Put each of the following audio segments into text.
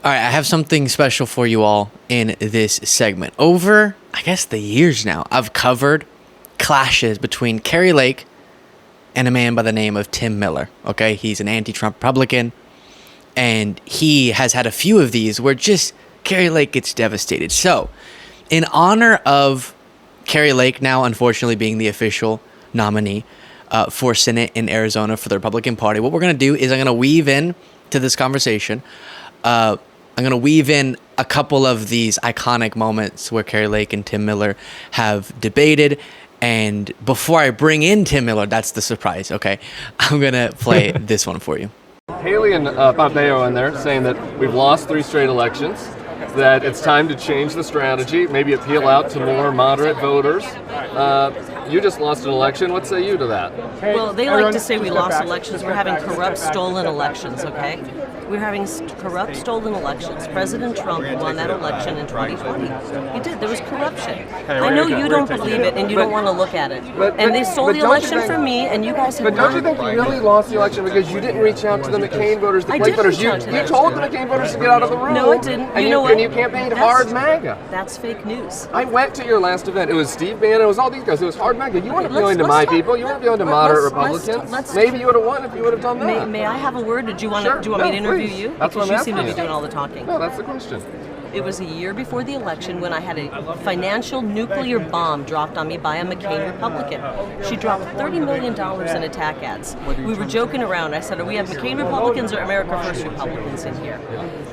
All right, I have something special for you all in this segment. Over, I guess, the years now, I've covered clashes between Kari Lake and a man by the name of Tim Miller. Okay, he's an anti-Trump Republican, and he has had a few of these where just Kari Lake gets devastated. So, in honor of Kari Lake now, unfortunately, being the official nominee for Senate in Arizona for the Republican Party, what we're going to do is I'm going to weave in to this conversation. I'm going to weave in a couple of these iconic moments where Kari Lake and Tim Miller have debated. And before I bring in Tim Miller, that's the surprise, okay? I'm going to play this one for you. Haley and Pompeo in there saying that we've lost 3 straight elections, that it's time to change the strategy, maybe appeal out to more moderate voters. You just lost an election. What say you to that? Well, they like to say we lost elections. We're having corrupt, stolen elections, okay? We're having corrupt, stolen elections. President Trump won that election in 2020. He did. There was corruption. I know you don't believe it and you don't want to look at it. And they stole the election from me, and you guys have But don't you think you really lost the election because you didn't reach out to the McCain voters, the Blake voters? You told the McCain voters to get out of the room. No, I didn't. And you campaigned hard MAGA. That's fake news. I went to your last event. It was Steve Bannon. It was all these guys. It was hard MAGA. You weren't appealing to my people. You weren't appealing to moderate Republicans. Maybe you would have won if you would have done that. May I have a word? Or do you want me to interview you? That's what I'm asking. You seem to be doing all the talking. No, that's the question. It was a year before the election when I had a financial nuclear bomb dropped on me by a McCain Republican. She dropped $30 million in attack ads. We were joking around. I said, we have McCain Republicans or America First Republicans in here.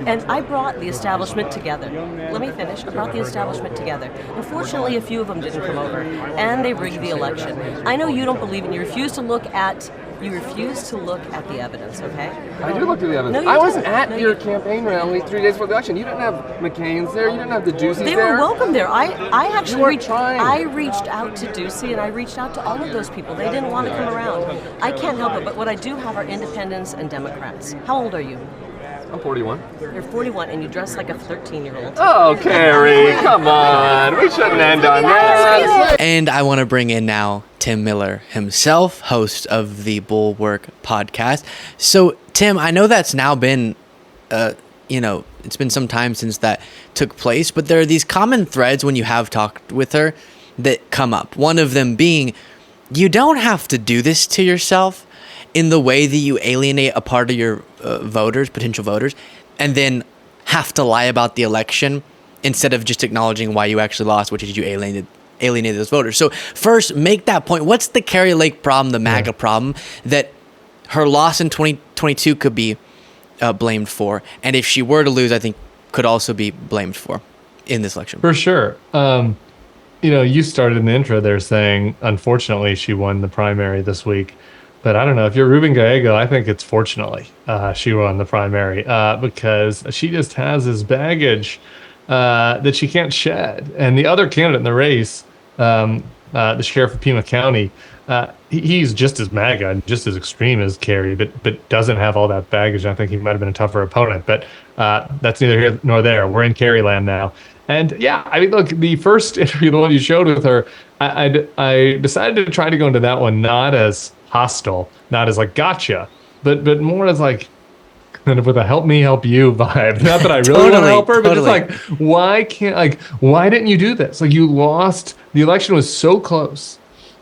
And I brought the establishment together. Let me finish. I brought the establishment together. Unfortunately, a few of them didn't come over, and they rigged the election. I know you don't believe it. You refuse to look at the evidence, okay? I do look at the evidence. No, I was at your campaign rally 3 days before the election. You didn't have McCain's there. You didn't have the Duceys there. They were welcome there. I actually reached out to Ducey, and I reached out to all of those people. They didn't want to come around. I can't help it, but what I do have are independents and Democrats. How old are you? I'm 41. You're 41, and you dress like a 13-year-old. Oh, Kari, come on. We shouldn't end on that. And I want to bring in now Tim Miller himself, host of the Bulwark podcast. So, Tim, I know that's now been, it's been some time since that took place, but there are these common threads when you have talked with her that come up. One of them being, you don't have to do this to yourself in the way that you alienate a part of your voters, potential voters, and then have to lie about the election instead of just acknowledging why you actually lost, which is you alienated those voters. So first, make that point. What's the Kari Lake problem, the MAGA problem, that her loss in 2022 could be blamed for? And if she were to lose, I think could also be blamed for in this election. For sure. You started in the intro there saying, unfortunately, she won the primary this week. But I don't know, if you're Ruben Gallego, I think it's fortunately she won the primary because she just has this baggage that she can't shed. And the other candidate in the race, the sheriff of Pima County, he's just as MAGA and just as extreme as Kari, but doesn't have all that baggage. I think he might have been a tougher opponent, but that's neither here nor there. We're in Kari land now. And yeah, I mean, look, the first interview, the one you showed with her, I decided to try to go into that one not as hostile, not as like gotcha, but more as like kind of with a help me help you vibe. Not that I really want to help her, but just like why didn't you do this? Like, you lost, the election was so close,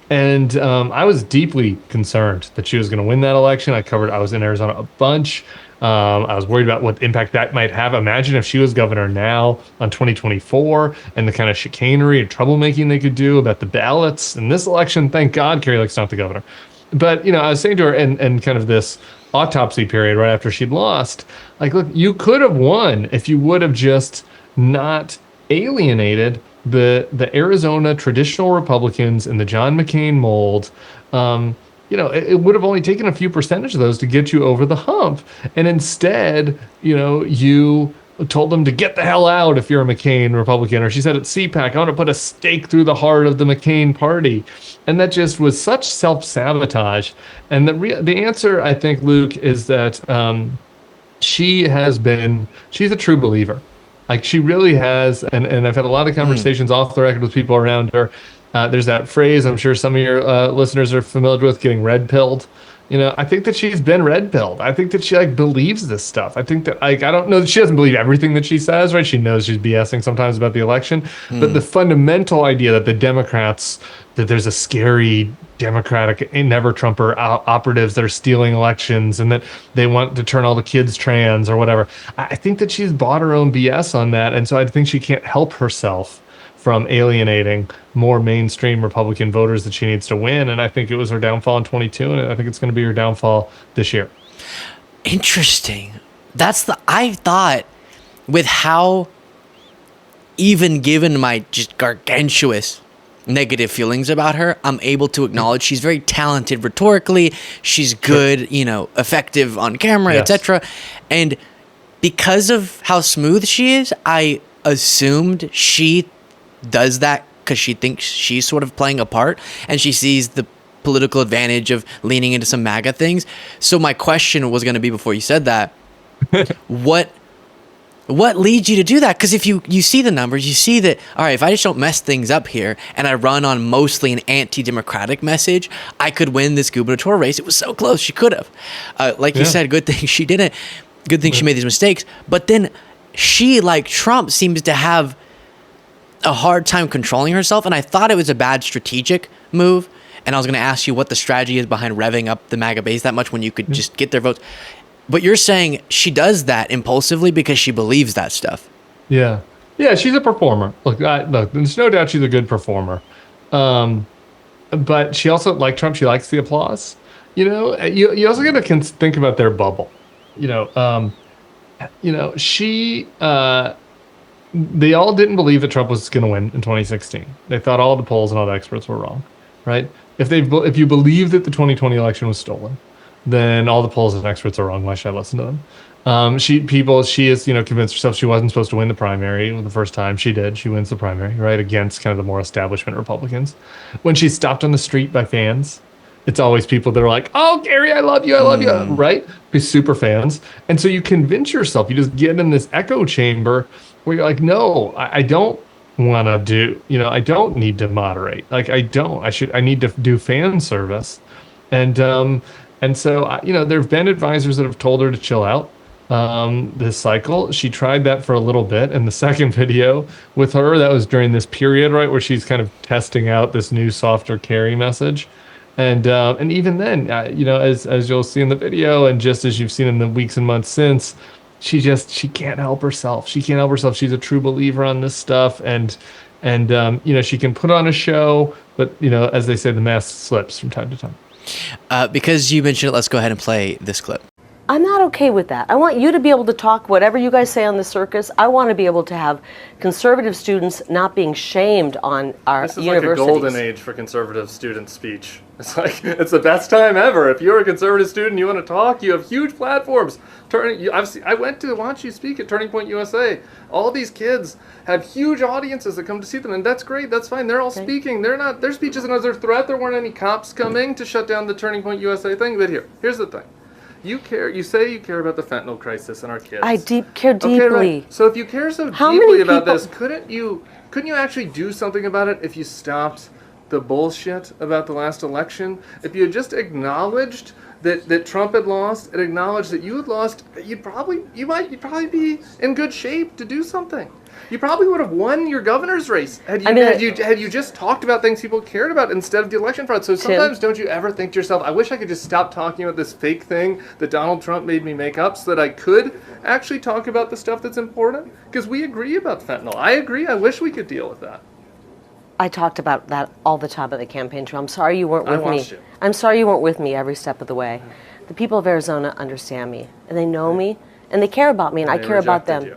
and I was deeply concerned that she was going to win that election. I was in Arizona a bunch. I was worried about what impact that might have. Imagine if she was governor now on 2024 and the kind of chicanery and troublemaking they could do about the ballots. In this election, thank God Kari Lake's not the governor. But, I was saying to her in kind of this autopsy period right after she'd lost, like, look, you could have won if you would have just not alienated the Arizona traditional Republicans in the John McCain mold. It would have only taken a few percentage of those to get you over the hump. And instead, you told them to get the hell out if you're a McCain Republican. Or she said at CPAC, I want to put a stake through the heart of the McCain party. And that just was such self-sabotage. And the answer, I think, Luke, is that she's a true believer. Like, she really has. And I've had a lot of conversations off the record with people around her. There's that phrase I'm sure some of your listeners are familiar with, getting red-pilled. I think that she's been red pilled. I think that she believes this stuff. I think that I don't know that she doesn't believe everything that she says, right? She knows she's BSing sometimes about the election, but the fundamental idea that the Democrats, that there's a scary Democratic never Trumper operatives that are stealing elections and that they want to turn all the kids trans or whatever. I think that she's bought her own BS on that. And so I think she can't help herself from alienating more mainstream Republican voters that she needs to win. And I think it was her downfall in 22, and I think it's going to be her downfall this year. Interesting. I thought with how, even given my just gargantuous negative feelings about her, I'm able to acknowledge she's very talented rhetorically. She's good, effective on camera, Yes. etc. And because of how smooth she is, I assumed she does that because she thinks she's sort of playing a part and she sees the political advantage of leaning into some MAGA things. So my question was going to be, before you said that, what leads you to do that? Because if you see the numbers, you see that, all right, if I just don't mess things up here and I run on mostly an anti-democratic message, I could win this gubernatorial race. It was so close. She could have. You said, good thing she didn't. Good thing she made these mistakes. But then she, like Trump, seems to have a hard time controlling herself. And I thought it was a bad strategic move. And I was going to ask you what the strategy is behind revving up the MAGA base that much when you could just get their votes. But you're saying she does that impulsively because she believes that stuff. Yeah. Yeah, she's a performer. Look, there's no doubt she's a good performer. But she also, like Trump, she likes the applause. You also got to think about their bubble. They all didn't believe that Trump was going to win in 2016. They thought all the polls and all the experts were wrong, right? If you believe that the 2020 election was stolen, then all the polls and experts are wrong. Why should I listen to them? She is, convinced herself she wasn't supposed to win the primary the first time. She did. She wins the primary, right? Against kind of the more establishment Republicans. When she's stopped on the street by fans, it's always people that are like, oh, Gary, I love you, right? Be super fans. And so you convince yourself, you just get in this echo chamber where you're like, no, I don't want to do, I don't need to moderate. I need to do fan service. And so, there have been advisors that have told her to chill out this cycle. She tried that for a little bit. And the second video with her, that was during this period, right, where she's kind of testing out this new softer Kari message. And even then, as you'll see in the video, and just as you've seen in the weeks and months since, she can't help herself. She can't help herself. She's a true believer on this stuff. And she can put on a show, but, as they say, the mask slips from time to time. Because you mentioned it, let's go ahead and play this clip. I'm not okay with that. I want you to be able to talk whatever you guys say on the circus. I want to be able to have conservative students not being shamed on our universities. This is like a golden age for conservative student speech. It's the best time ever. If you're a conservative student, you want to talk, you have huge platforms. I went to watch you speak at Turning Point USA. All these kids have huge audiences that come to see them, and that's great. That's fine. They're all speaking. Their speech isn't as their threat. There weren't any cops coming to shut down the Turning Point USA thing. But here's the thing. You say you care about the fentanyl crisis and our kids. I care deeply. Okay, right. So if you care so deeply about this, couldn't you actually do something about it if you stopped the bullshit about the last election? If you had just acknowledged that Trump had lost and acknowledged that you had lost, you'd probably be in good shape to do something. You probably would have won your governor's race had you just talked about things people cared about instead of the election fraud. So sometimes don't you ever think to yourself, I wish I could just stop talking about this fake thing that Donald Trump made me make up so that I could actually talk about the stuff that's important? Because we agree about fentanyl. I agree. I wish we could deal with that. I talked about that all the time at the campaign trail. I'm sorry you weren't with me. I watched you. I'm sorry you weren't with me every step of the way. The people of Arizona understand me, and they know me, and they care about me, and I care about them.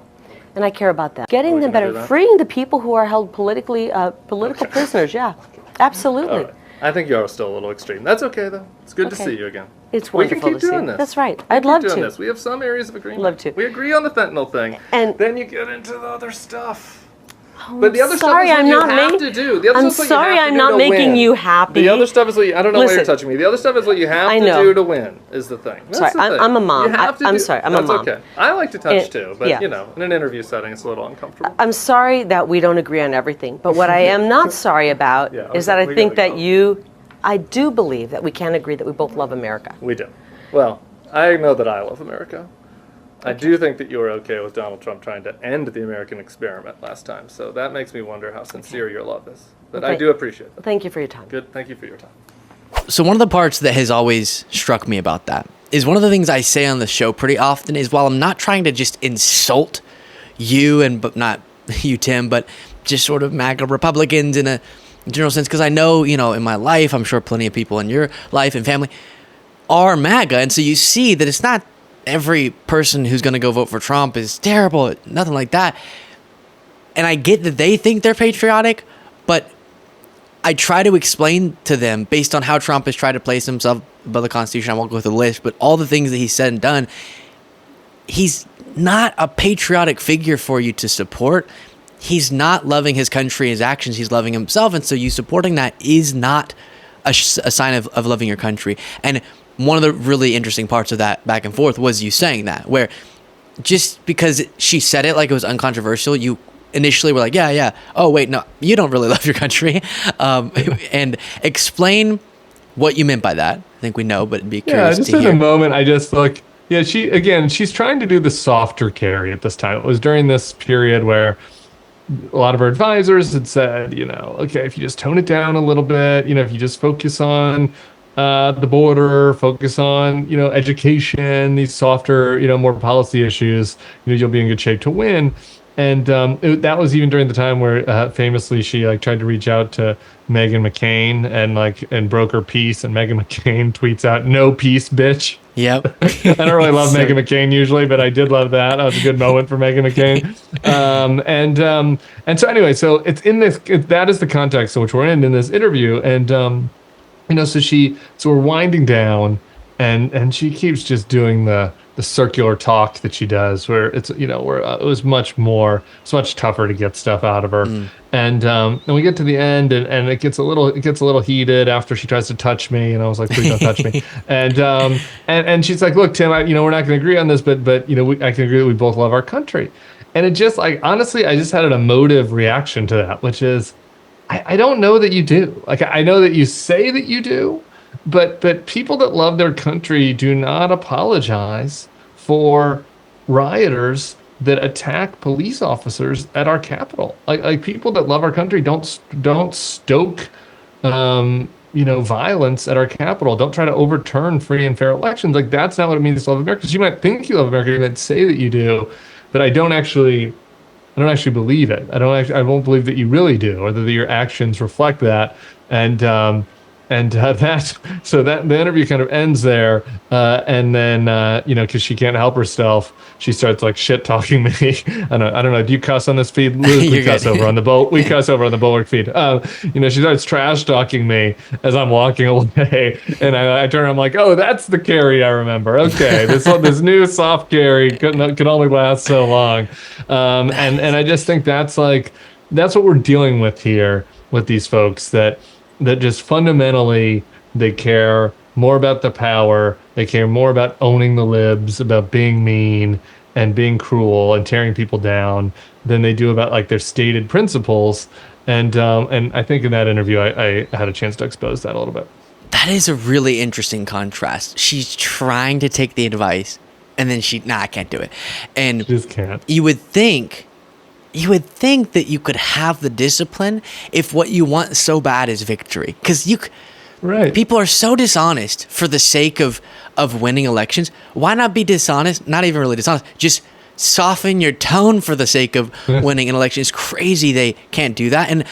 And I care about them. Getting them better, freeing the people who are held political prisoners. Yeah, absolutely. Right. I think you are still a little extreme. That's okay though. It's good to see you again. It's wonderful to see you. That's right. I'd love to. We have some areas of agreement. Love to. We agree on the fentanyl thing, and then you get into the other stuff. Oh, but the other stuff is what you have to do. The other I'm stuff sorry I'm not making you happy. The other stuff is what I don't know why you're touching me. The other stuff is what you have to do to win, is the thing. Sorry, I'm a mom. I'm sorry, I'm a mom. That's okay. I like to touch too, but in an interview setting, it's a little uncomfortable. I'm sorry that we don't agree on everything, but what I am not sorry about is that I think that you I do believe that we can agree that we both love America. We do. Well, I know that I love America. I do think that you were okay with Donald Trump trying to end the American experiment last time. So that makes me wonder how sincere your love is. But I do appreciate it. Thank you for your time. Good. Thank you for your time. So one of the parts that has always struck me about that is one of the things I say on the show pretty often is while I'm not trying to just insult you and but not you, Tim, but just sort of MAGA Republicans in a general sense, because I know, in my life, I'm sure plenty of people in your life and family are MAGA. And so you see that it's not every person who's going to go vote for Trump is terrible, nothing like that. And I get that they think they're patriotic, but I try to explain to them based on how Trump has tried to place himself above the Constitution. I won't go through the list, but all the things that he's said and done, he's not a patriotic figure for you to support. He's not loving his country, his actions. He's loving himself. And so you supporting that is not a sign of loving your country. And one of the really interesting parts of that back and forth was you saying that, where just because she said it like it was uncontroversial, you initially were like, yeah. Oh, wait, no, you don't really love your country. And explain what you meant by that. I think we know, but it'd be curious just to hear. in a moment, I just look. Yeah, she's trying to do the softer carry at this time. It was during this period where a lot of her advisors had said, okay, if you just tone it down a little bit, if you just focus on the border, focus on, education, these softer, more policy issues, you'll be in good shape to win. And that was even during the time where famously she tried to reach out to Meghan McCain and broker peace, and Meghan McCain tweets out, "No peace, bitch." Yep. I don't really love Meghan McCain usually, but I did love that. That was a good moment for Meghan McCain. And so anyway, so it's in this. That is the context in which we're in this interview, and so we're winding down, and she keeps just doing the circular talk that she does, where it's where it was much tougher to get stuff out of her, and we get to the end, and it gets a little heated after she tries to touch me, and I was like, please don't touch me, and she's like, look, Tim, we're not going to agree on this, but I can agree that we both love our country, and it just honestly, I just had an emotive reaction to that, which is, I don't know that you do. I know that you say that you do. But people that love their country do not apologize for rioters that attack police officers at our Capitol. Like people that love our country don't stoke violence at our Capitol. Don't try to overturn free and fair elections. That's not what it means to love America. Because you might think you love America, you might say that you do, but I don't actually believe it. I won't believe that you really do, or that your actions reflect that. And the interview kind of ends there, and then because she can't help herself, she starts shit talking me. I don't know. Do you cuss on this feed? We cuss over on the boat. We cuss over on the Bulwark feed. She starts trash talking me as I'm walking away, and I turn. I'm like, oh, that's the Kari I remember. Okay, this new soft Kari can only last so long, and I just think that's what we're dealing with here with these folks that just fundamentally they care more about the power, they care more about owning the libs, about being mean and being cruel and tearing people down than they do about their stated principles. And I think in that interview I had a chance to expose that a little bit. That is a really interesting contrast. She's trying to take the advice, and then I can't do it. And she just can't. You would think that you could have the discipline if what you want so bad is victory. Because people are so dishonest for the sake of winning elections. Why not be dishonest? Not even really dishonest. Just soften your tone for the sake of winning an election. It's crazy they can't do that. And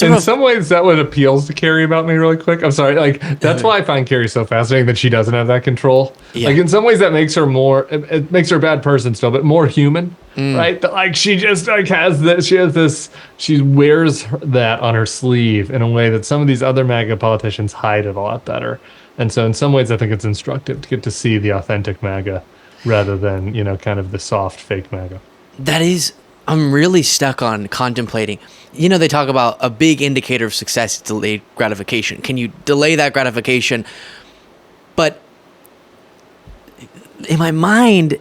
in some ways, that what appeals to Kari about me really quick. I'm sorry. That's why I find Kari so fascinating, that she doesn't have that control. Yeah. In some ways, that makes her it makes her a bad person still, but more human, right? That, she just has this, she wears that on her sleeve in a way that some of these other MAGA politicians hide it a lot better. And so in some ways, I think it's instructive to get to see the authentic MAGA rather than, kind of the soft fake MAGA. I'm really stuck on contemplating. They talk about a big indicator of success is delayed gratification. Can you delay that gratification? But in my mind,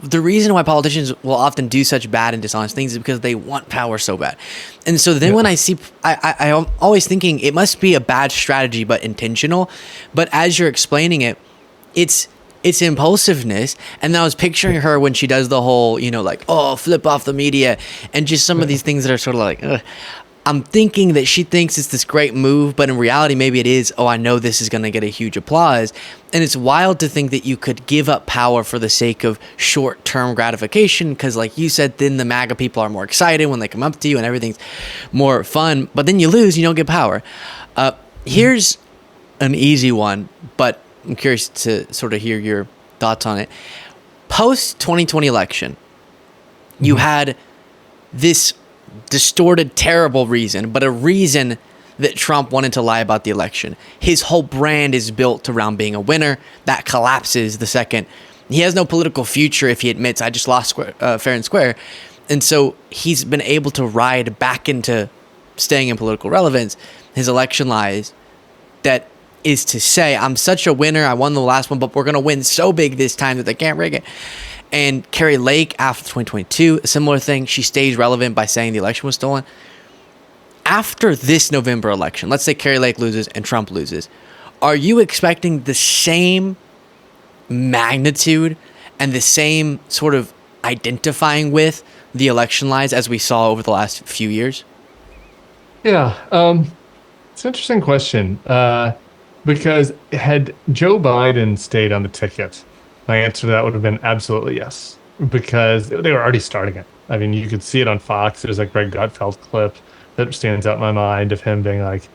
the reason why politicians will often do such bad and dishonest things is because they want power so bad. And so then when I see, I'm always thinking it must be a bad strategy, but intentional. But as you're explaining it, it's impulsiveness. And then I was picturing her when she does the whole, like, oh, flip off the media, and just some of these things that are sort of like, ugh. I'm thinking that she thinks it's this great move, but in reality, maybe it is, oh, I know this is going to get a huge applause. And it's wild to think that you could give up power for the sake of short-term gratification, because like you said, then the MAGA people are more excited when they come up to you and everything's more fun. But then you lose, you don't get power. Here's an easy one, but I'm curious to sort of hear your thoughts on it. Post-2020 election, you had this distorted, terrible reason, but a reason that Trump wanted to lie about the election. His whole brand is built around being a winner. That collapses the second. He has no political future if he admits, I just lost fair and square. And so he's been able to ride back into staying in political relevance his election lies. That is to say, I'm such a winner. I won the last one, but we're going to win so big this time that they can't rig it. And Kari Lake, after 2022, a similar thing. She stays relevant by saying the election was stolen. After this November election, let's say Kari Lake loses and Trump loses, are you expecting the same magnitude and the same sort of identifying with the election lies as we saw over the last few years? Yeah, it's an interesting question because had Joe Biden stayed on the ticket, my answer to that would have been absolutely yes, because they were already starting it. I mean, you could see it on Fox. There's a Greg Gutfeld clip that stands out in my mind of him being like,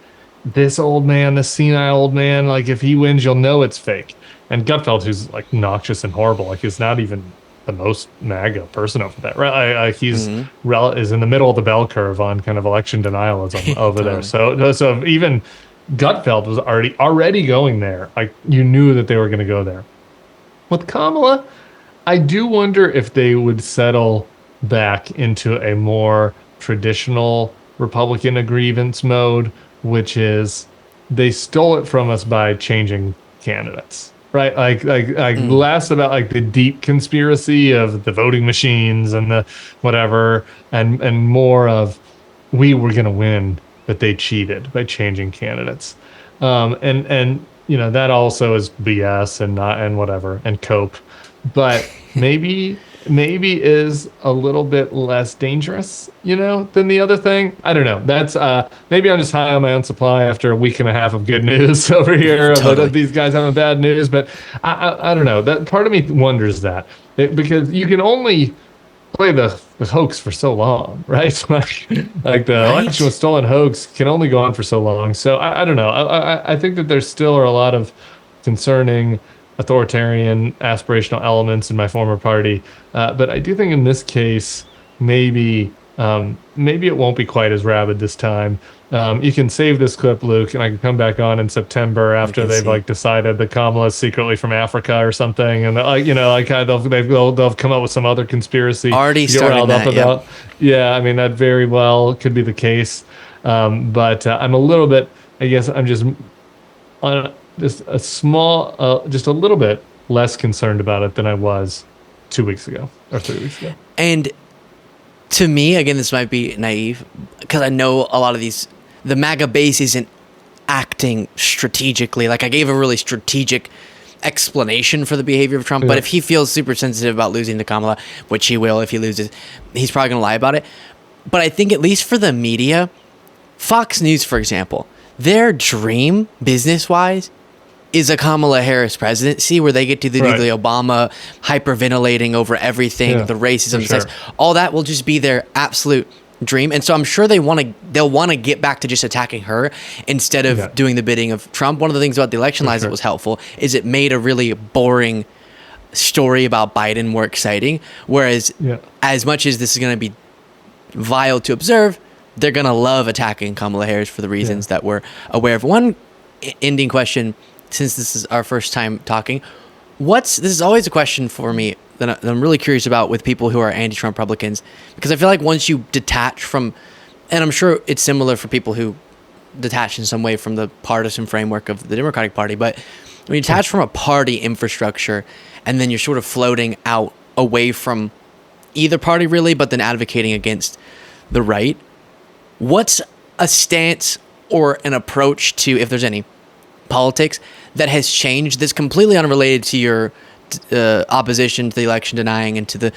this old man, this senile old man, like if he wins, you'll know it's fake. And Gutfeld, who's like noxious and horrible, like he's not even the most MAGA person over there, right? He's is in the middle of the bell curve on kind of election denialism over there. So even Gutfeld was already going there. Like you knew that they were going to go there. With Kamala, I do wonder if they would settle back into a more traditional Republican grievance mode, which is they stole it from us by changing candidates, right? Like less about like the deep conspiracy of the voting machines and the whatever, and more of we were going to win, but they cheated by changing candidates, and that also is BS and whatever and cope, but maybe is a little bit less dangerous, than the other thing. I don't know. That's maybe I'm just high on my own supply after a week and a half of good news over here. Totally. These guys having bad news, but I don't know. That part of me wonders that because you can only play the hoax for so long, right? like the election was stolen hoax can only go on for so long. So I don't know. I think that there still are a lot of concerning authoritarian aspirational elements in my former party, but I do think in this case maybe it won't be quite as rabid this time. You can save this clip, Luke, and I can come back on in September after they've decided that Kamala is secretly from Africa or something, and they'll come up with some other conspiracy. Already started that. About. Yeah, I mean that very well could be the case, but I'm a little bit. I guess I'm just on just a little bit less concerned about it than I was 2 weeks ago or 3 weeks ago. And to me, again, this might be naive because I know a lot of the MAGA base isn't acting strategically. Like I gave a really strategic explanation for the behavior of Trump, but if he feels super sensitive about losing to Kamala, which he will if he loses, he's probably going to lie about it. But I think at least for the media, Fox News, for example, their dream business-wise is a Kamala Harris presidency where they get to do the Obama hyperventilating over everything, the racism, sex, all that will just be their absolute dream. And so I'm sure they'll want to get back to just attacking her instead of doing the bidding of Trump. One of the things about the election lies that was helpful is it made a really boring story about Biden more exciting. Whereas as much as this is going to be vile to observe, they're going to love attacking Kamala Harris for the reasons that we're aware of. One ending question, since this is our first time talking, this is always a question for me that I'm really curious about with people who are anti-Trump Republicans, because I feel like once you detach from, and I'm sure it's similar for people who detach in some way from the partisan framework of the Democratic Party, but when you detach from a party infrastructure and then you're sort of floating out away from either party really, but then advocating against the right. What's a stance or an approach to, if there's any, politics that has changed that's completely unrelated to your opposition to the election denying and to the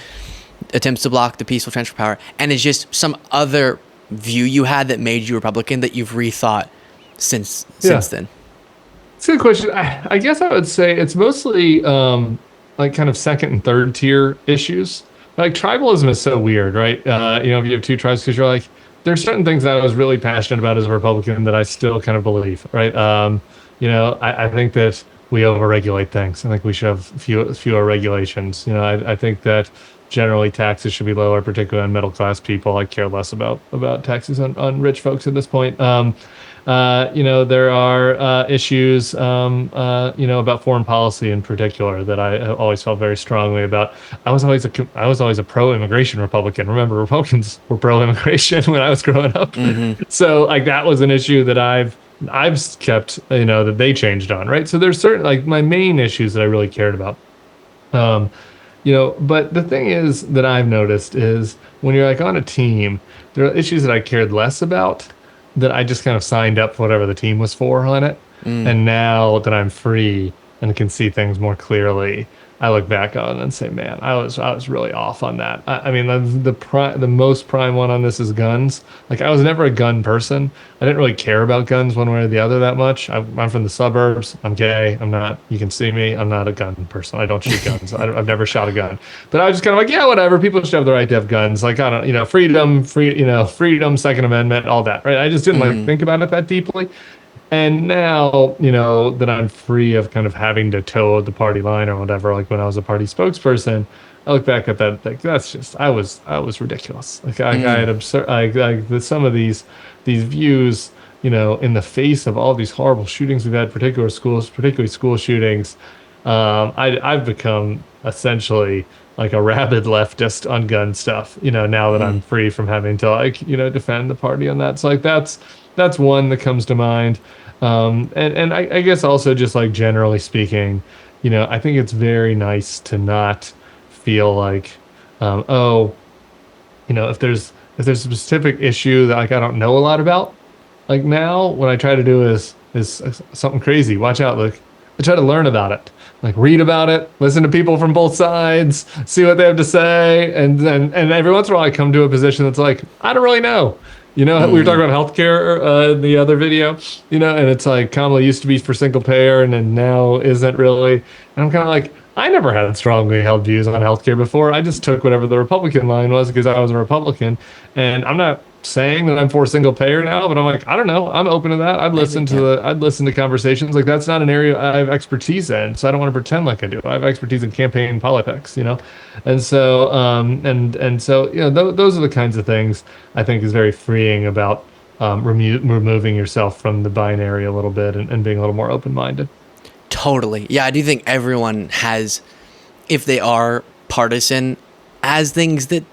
attempts to block the peaceful transfer of power, and is just some other view you had that made you Republican that you've rethought since then? It's a good question. I guess I would say it's mostly like kind of second and third tier issues. Like tribalism is so weird, right? If you have two tribes, because you're like, there's certain things that I was really passionate about as a Republican that I still kind of believe, right? I think that we overregulate things. I think we should have fewer regulations. I think that generally taxes should be lower, particularly on middle class people. I care less about taxes on rich folks at this point. There are issues, about foreign policy in particular that I always felt very strongly about. I was always a pro-immigration Republican. Remember, Republicans were pro-immigration when I was growing up. Mm-hmm. So like that was an issue that I've kept, that they changed on, right? So there's certain, like my main issues that I really cared about. But the thing is that I've noticed is when you're like on a team, there are issues that I cared less about that I just kind of signed up for whatever the team was for on it. And now that I'm free and can see things more clearly, I look back on it and say, man, I was really off on that. I mean, the most prime one on this is guns. Like I was never a gun person. I didn't really care about guns one way or the other that much. I'm from the suburbs. I'm gay. I'm not. You can see me. I'm not a gun person. I don't shoot guns. I've never shot a gun. But I was just kind of like, yeah, whatever. People should have the right to have guns. Like I don't, freedom, freedom, Second Amendment, all that. Right. I just didn't like think about it that deeply. And now, that I'm free of kind of having to toe the party line or whatever, like when I was a party spokesperson, I look back at that, like, that's just, I was ridiculous. Like I had absurd, like some of these views, in the face of all these horrible shootings we've had, particularly school shootings, I've become essentially like a rabid leftist on gun stuff, now that I'm free from having to defend the party on that. So like that's one that comes to mind. And I guess also just like generally speaking, I think it's very nice to not feel like, if there's a specific issue that like I don't know a lot about, like now what I try to do is something crazy. Watch out, look. I try to learn about it, like read about it, listen to people from both sides, see what they have to say, and every once in a while I come to a position that's like, I don't really know. We were talking about healthcare in the other video, and it's like Kamala used to be for single payer and then now isn't really. And I'm kind of like, I never had strongly held views on healthcare before. I just took whatever the Republican line was because I was a Republican. And I'm not saying that I'm for single payer now, but I'm like, I don't know. I'm open to that. I'd listen to conversations. Like that's not an area I have expertise in, so I don't want to pretend like I do. I have expertise in campaign politics, and so those are the kinds of things I think is very freeing about removing yourself from the binary a little bit and being a little more open-minded. Totally. Yeah, I do think everyone has, if they are partisan, has things that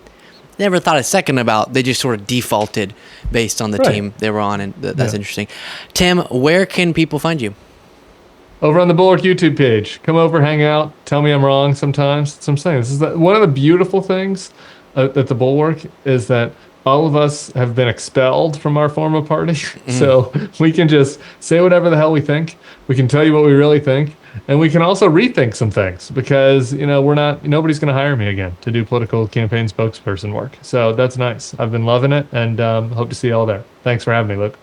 they never thought a second about. They just sort of defaulted based on the team they were on, and that's interesting. Tim, where can people find you? Over on the Bulwark YouTube page. Come over, hang out, tell me I'm wrong sometimes. That's what I'm saying. This is one of the beautiful things at the Bulwark is that all of us have been expelled from our former party. So we can just say whatever the hell we think. We can tell you what we really think. And we can also rethink some things because, nobody's going to hire me again to do political campaign spokesperson work. So that's nice. I've been loving it and hope to see you all there. Thanks for having me, Luke.